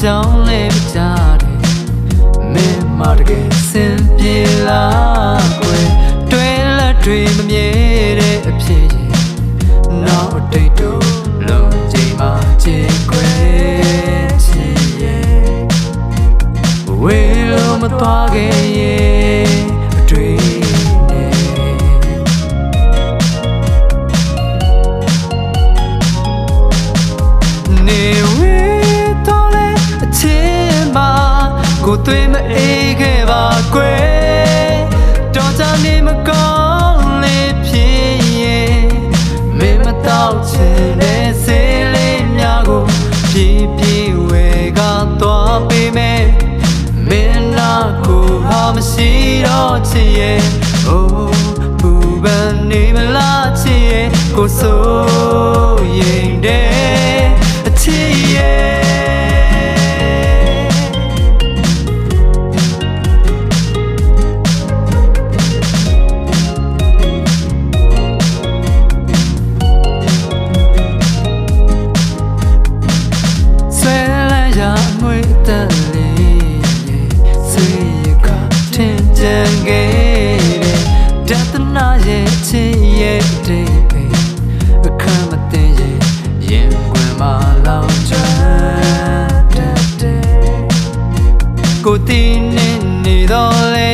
ကြောင်းလေးမကြတယ်မင်းမတကယ်စင်ပြေလာကွယ်တွဲလက်တွေမမြဲတဲ့အဖြစ်ရင်နောက်အတိတ်တို့လုံးချိန်မှာချစ်ခွဲချစ်ရဲ့ဝေးလို့မသွားခဲ့ရဲ့အတွေ့နေဝေးကိုသွေးမအေးခဲ့ပါကွယ်တော်ကြနေမကောင်းလေးဖြစ်ရင်မင်းမတော့ချင်တဲ့ဆေးလေးများကိုပြည့်ပြည့်ဝဲကသွားပေးမယ်မင်းနာကိုဟာမရှိတော့ချင်ရဲ့အိုးပူပန်နေမလားချင်ရဲ့ကိုစိုးရင်တဲ့အချစ်ရဲ့ကိုတီးနေနေတော့လေ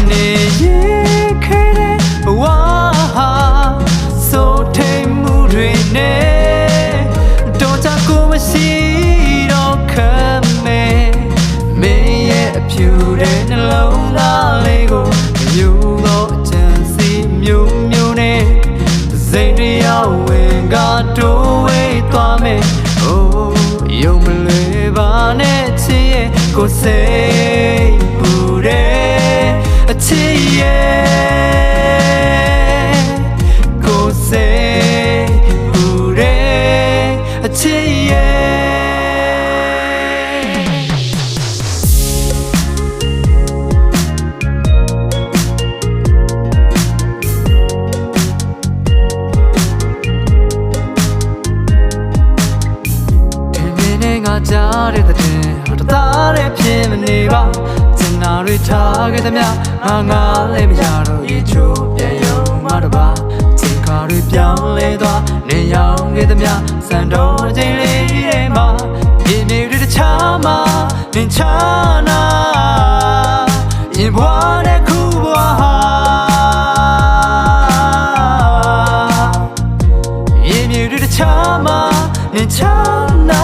နေရင်ခဲတဲ့ဝါဟာစိုးထိန်မှုတွေနဲ့တော့ချကိုမရှိတော့ခံမယ်မင်းရဲ့အဖြူတဲ့နှလုံးသားလေးကိုမျိုးတော့အချမ်းစီမျိုးမျိုးနဲ့စိတ်တရားဝင်ကတိုးဝေးသွားမယ်အိုးယုံမလွယ်ပါနဲ့ချစ်ရဲ့ကိုစိတ်ပူတဲ့အချစ်ရဲ့ကိုစိတ်ပူတဲ့အချစ်ရဲ့ကြားတဲ့တဲ့တသားတဲ့ဖြစ်မနေပါစင်နာတွေထားခဲ့သမျှငါလည်းမရတော့ရေချိုးပြန်ရုံမှတော့ပါချိန်ခါတွေပြောင်းလဲသွားနေရောက်ခဲ့သမျှစံတော်ချိန်လေးတွေမှာမြေမြေတွေတခြားမှာသင်ချာနာရင်ဘွားတဲ့ခုဘွားဟာမြေမြေတွေတခြားမှာသင်ချာနာ